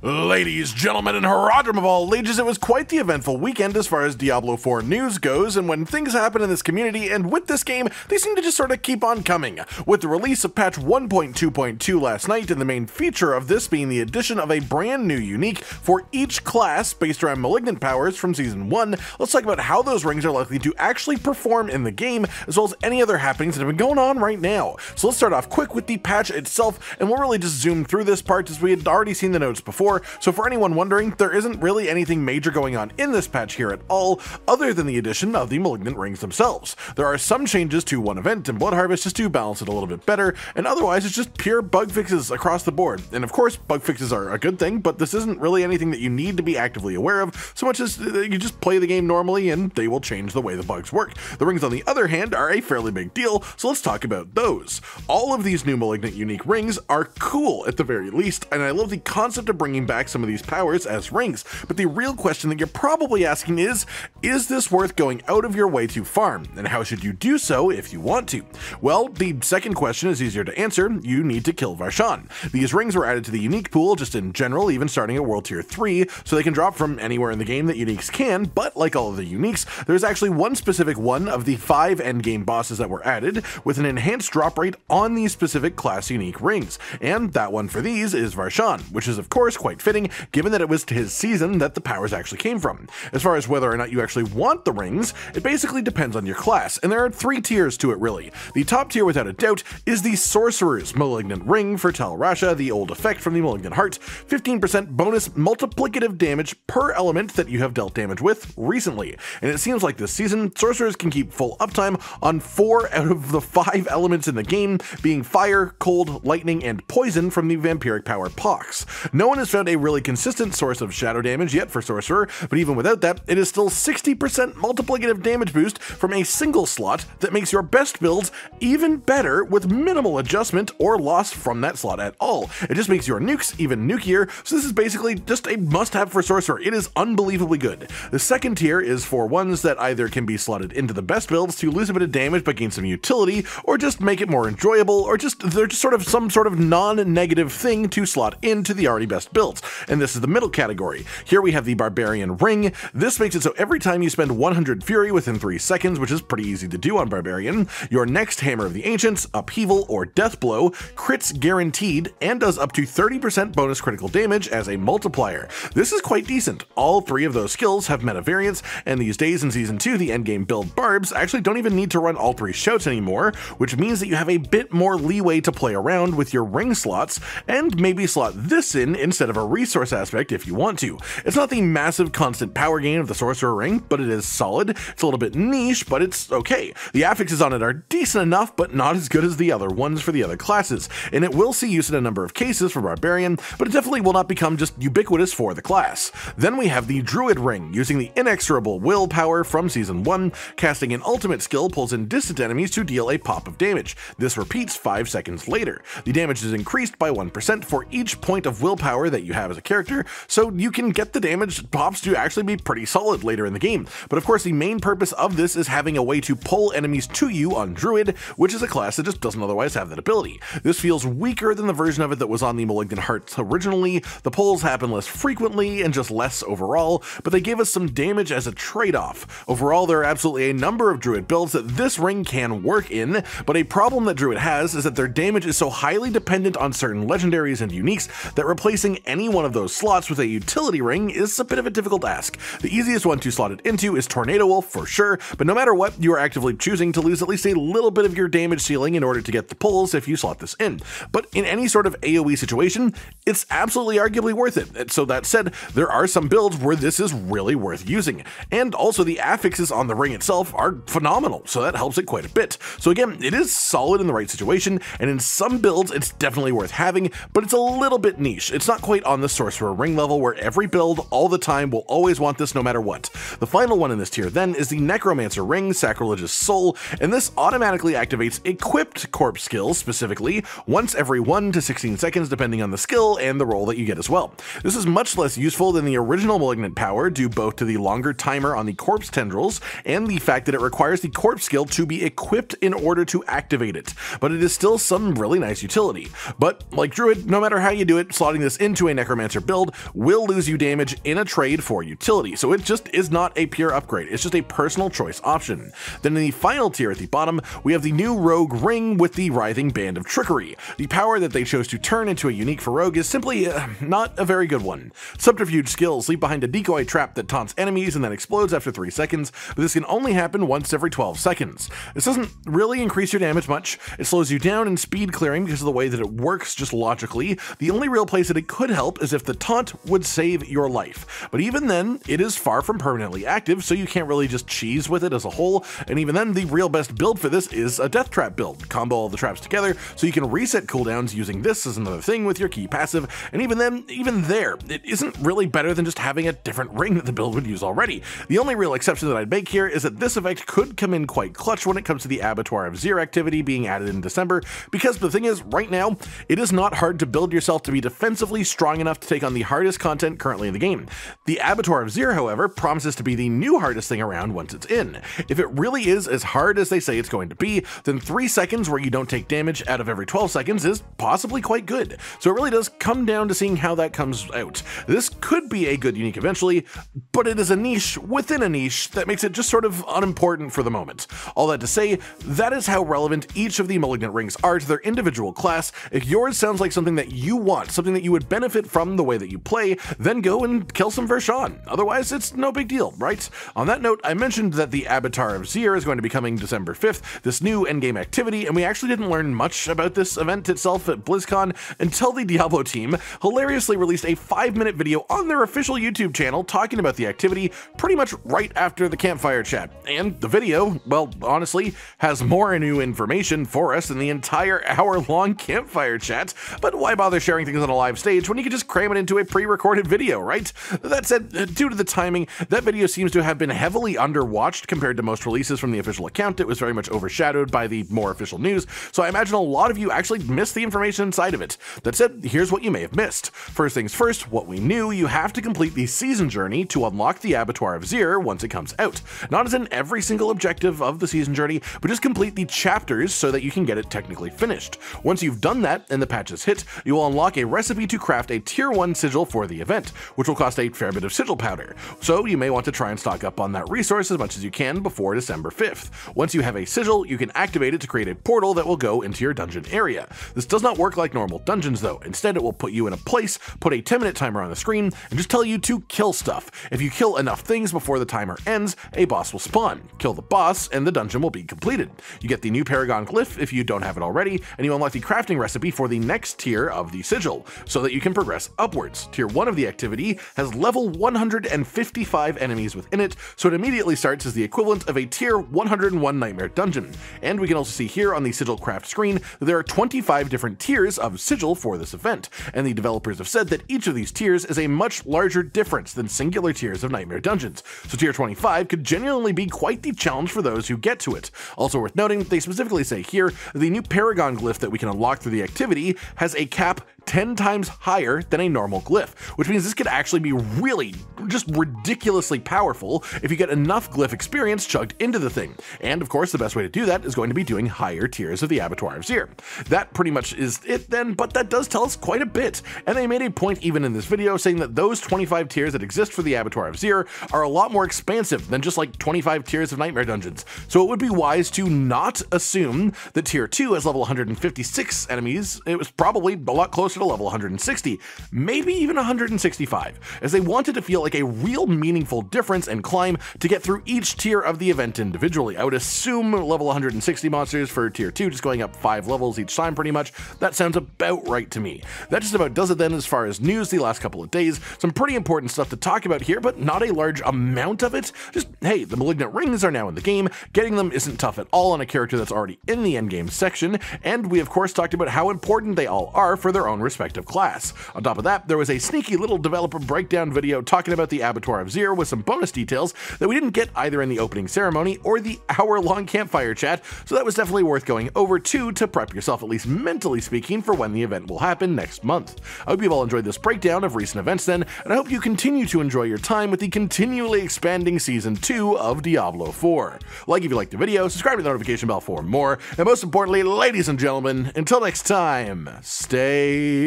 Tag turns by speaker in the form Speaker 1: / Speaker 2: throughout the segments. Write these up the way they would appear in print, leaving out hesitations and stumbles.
Speaker 1: Ladies, gentlemen, and haradrim of all ages, it was quite the eventful weekend as far as Diablo 4 news goes, and when things happen in this community and with this game, they seem to just sort of keep on coming. With the release of patch 1.2.2 last night, and the main feature of this being the addition of a brand new unique for each class based around malignant powers from Season 1, let's talk about how those rings are likely to actually perform in the game, as well as any other happenings that have been going on right now. So let's start off quick with the patch itself, and we'll really just zoom through this part as we had already seen the notes before. So for anyone wondering, there isn't really anything major going on in this patch here at all, other than the addition of the malignant rings themselves. There are some changes to one event and Blood Harvest just to balance it a little bit better, and otherwise it's just pure bug fixes across the board. And of course, bug fixes are a good thing, but this isn't really anything that you need to be actively aware of, so much as you just play the game normally and they will change the way the bugs work. The rings, on the other hand, are a fairly big deal, so let's talk about those. All of these new malignant unique rings are cool at the very least, and I love the concept of bringing back some of these powers as rings, but the real question that you're probably asking is this worth going out of your way to farm, and how should you do so if you want to? Well, the second question is easier to answer. You need to kill Varshan. These rings were added to the unique pool just in general, even starting at World Tier 3, so they can drop from anywhere in the game that uniques can, but like all of the uniques, there's actually one specific one of the 5 endgame bosses that were added with an enhanced drop rate on these specific class unique rings, and that one for these is Varshan, which is of course quite fitting given that it was his season that the powers actually came from. As far as whether or not you actually want the rings, it basically depends on your class, and there are 3 tiers to it really. The top tier without a doubt is the Sorcerer's Malignant Ring for Tal Rasha, the old effect from the Malignant Heart, 15% bonus multiplicative damage per element that you have dealt damage with recently. And it seems like this season, Sorcerers can keep full uptime on 4 out of the 5 elements in the game, being fire, cold, lightning, and poison from the vampiric power Pox. No one has found a really consistent source of shadow damage yet for Sorcerer, but even without that, it is still 60% multiplicative damage boost from a single slot that makes your best builds even better with minimal adjustment or loss from that slot at all. It just makes your nukes even nukier, so this is basically just a must-have for Sorcerer. It is unbelievably good. The second tier is for ones that either can be slotted into the best builds to lose a bit of damage but gain some utility, or just make it more enjoyable, or they're just sort of some sort of non-negative thing to slot into the already best builds. And this is the middle category. Here we have the Barbarian Ring. This makes it so every time you spend 100 Fury within 3 seconds, which is pretty easy to do on Barbarian, your next Hammer of the Ancients, Upheaval, or Death Blow crits guaranteed and does up to 30% bonus critical damage as a multiplier. This is quite decent. All 3 of those skills have meta variants, and these days in Season 2, the endgame build Barbs actually don't even need to run all 3 shouts anymore, which means that you have a bit more leeway to play around with your ring slots, and maybe slot this in instead of a resource aspect if you want to. It's not the massive constant power gain of the Sorcerer ring, but it is solid. It's a little bit niche, but it's okay. The affixes on it are decent enough, but not as good as the other ones for the other classes, and it will see use in a number of cases for Barbarian, but it definitely will not become just ubiquitous for the class. Then we have the Druid ring, using the inexorable willpower from Season 1, casting an ultimate skill pulls in distant enemies to deal a pop of damage. This repeats 5 seconds later. The damage is increased by 1% for each point of willpower that you have as a character, so you can get the damage pops to actually be pretty solid later in the game. But of course, the main purpose of this is having a way to pull enemies to you on Druid, which is a class that just doesn't otherwise have that ability. This feels weaker than the version of it that was on the Malignant Hearts originally. The pulls happen less frequently and just less overall, but they gave us some damage as a trade-off. Overall, there are absolutely a number of Druid builds that this ring can work in, but a problem that Druid has is that their damage is so highly dependent on certain legendaries and uniques that replacing any one of those slots with a utility ring is a bit of a difficult ask. The easiest one to slot it into is Tornado Wolf for sure, but no matter what, you are actively choosing to lose at least a little bit of your damage ceiling in order to get the pulls if you slot this in. But in any sort of AoE situation, it's absolutely arguably worth it. So that said, there are some builds where this is really worth using. And also the affixes on the ring itself are phenomenal, so that helps it quite a bit. So again, it is solid in the right situation, and in some builds it's definitely worth having, but it's a little bit niche. It's not quite on the Sorcerer ring level where every build all the time will always want this no matter what. The final one in this tier then is the Necromancer ring, Sacrilegious Soul, and this automatically activates equipped corpse skills specifically once every 1 to 16 seconds depending on the skill and the roll that you get as well. This is much less useful than the original Malignant power due both to the longer timer on the corpse tendrils and the fact that it requires the corpse skill to be equipped in order to activate it, but it is still some really nice utility. But like Druid, no matter how you do it, slotting this into a Necromancer build will lose you damage in a trade for utility, so it just is not a pure upgrade, it's just a personal choice option. Then in the final tier at the bottom, we have the new Rogue Ring with the Writhing Band of Trickery. The power that they chose to turn into a unique for Rogue is simply not a very good one. Subterfuge skills leave behind a decoy trap that taunts enemies and then explodes after 3 seconds, but this can only happen once every 12 seconds. This doesn't really increase your damage much, it slows you down in speed clearing because of the way that it works just logically. The only real place that it could help is if the taunt would save your life, but even then, it is far from permanently active, so you can't really just cheese with it as a whole, and even then, the real best build for this is a death trap build. Combo all the traps together so you can reset cooldowns using this as another thing with your key passive, and even then, even there, it isn't really better than just having a different ring that the build would use already. The only real exception that I'd make here is that this effect could come in quite clutch when it comes to the Abattoir of Zir activity being added in December, because the thing is, right now, it is not hard to build yourself to be defensively strong enough to take on the hardest content currently in the game. The Abattoir of Zir, however, promises to be the new hardest thing around once it's in. If it really is as hard as they say it's going to be, then 3 seconds where you don't take damage out of every 12 seconds is possibly quite good. So it really does come down to seeing how that comes out. This could be a good unique eventually, but it is a niche within a niche that makes it just sort of unimportant for the moment. All that to say, that is how relevant each of the malignant rings are to their individual class. If yours sounds like something that you want, something that you would benefit from the way that you play, then go and kill some varshan. Otherwise, it's no big deal, right? On that note, I mentioned that the Abattoir of Zir is going to be coming December 5th, this new endgame activity, and we actually didn't learn much about this event itself at BlizzCon until the Diablo team hilariously released a 5-minute video on their official YouTube channel talking about the activity pretty much right after the campfire chat. And the video, well, honestly, has more new information for us than the entire hour-long campfire chat, but why bother sharing things on a live stage when you can just cram it into a pre-recorded video, right? That said, due to the timing, that video seems to have been heavily underwatched compared to most releases from the official account. It was very much overshadowed by the more official news, so I imagine a lot of you actually missed the information inside of it. That said, here's what you may have missed. First things first, what we knew, you have to complete the season journey to unlock the Abattoir of Zir once it comes out. Not as in every single objective of the season journey, but just complete the chapters so that you can get it technically finished. Once you've done that and the patch is hit, you will unlock a recipe to craft a tier 1 sigil for the event, which will cost a fair bit of sigil powder. So you may want to try and stock up on that resource as much as you can before December 5th. Once you have a sigil, you can activate it to create a portal that will go into your dungeon area. This does not work like normal dungeons though. Instead, it will put you in a place, put a 10-minute timer on the screen, and just tell you to kill stuff. If you kill enough things before the timer ends, a boss will spawn. Kill the boss, and the dungeon will be completed. You get the new Paragon Glyph if you don't have it already, and you unlock the crafting recipe for the next tier of the sigil, so that you can progress upwards. Tier 1 of the activity has level 155 enemies within it, so it immediately starts as the equivalent of a tier 101 nightmare dungeon. And we can also see here on the sigil craft screen that there are 25 different tiers of sigil for this event, and the developers have said that each of these tiers is a much larger difference than singular tiers of nightmare dungeons, so tier 25 could genuinely be quite the challenge for those who get to it. Also worth noting, they specifically say here, the new Paragon Glyph that we can unlock through the activity has a cap 10 times higher than a normal glyph, which means this could actually be really just ridiculously powerful if you get enough glyph experience chugged into the thing. And of course, the best way to do that is going to be doing higher tiers of the Abattoir of Zir. That pretty much is it then, but that does tell us quite a bit. And they made a point even in this video saying that those 25 tiers that exist for the Abattoir of Zir are a lot more expansive than just like 25 tiers of nightmare dungeons. So it would be wise to not assume that tier 2 has level 156 enemies. It was probably a lot closer to level 160, maybe even 165, as they wanted to feel like a real meaningful difference and climb to get through each tier of the event individually. I would assume level 160 monsters for tier 2, just going up 5 levels each time pretty much. That sounds about right to me. That just about does it then as far as news the last couple of days. Some pretty important stuff to talk about here, but not a large amount of it. Just, hey, the malignant rings are now in the game. Getting them isn't tough at all on a character that's already in the endgame section, and we of course talked about how important they all are for their own respective class. On top of that, there was a sneaky little developer breakdown video talking about the Abattoir of Zir with some bonus details that we didn't get either in the opening ceremony or the hour-long campfire chat, so that was definitely worth going over to prep yourself, at least mentally speaking, for when the event will happen next month. I hope you've all enjoyed this breakdown of recent events then, and I hope you continue to enjoy your time with the continually expanding Season 2 of Diablo 4. Like if you liked the video, subscribe to the notification bell for more, and most importantly, ladies and gentlemen, until next time, stay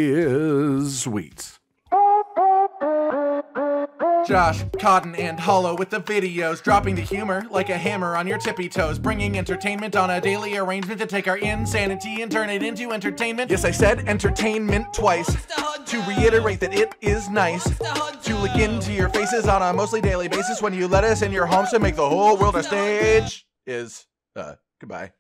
Speaker 1: sweet.
Speaker 2: Josh, Cotton, and Hollow with the videos, dropping the humor like a hammer on your tippy toes, bringing entertainment on a daily arrangement to take our insanity and turn it into entertainment. Yes, I said entertainment twice, to reiterate that it is nice to look into your faces on a mostly daily basis when you let us in your homes to make the whole world a stage. Goodbye.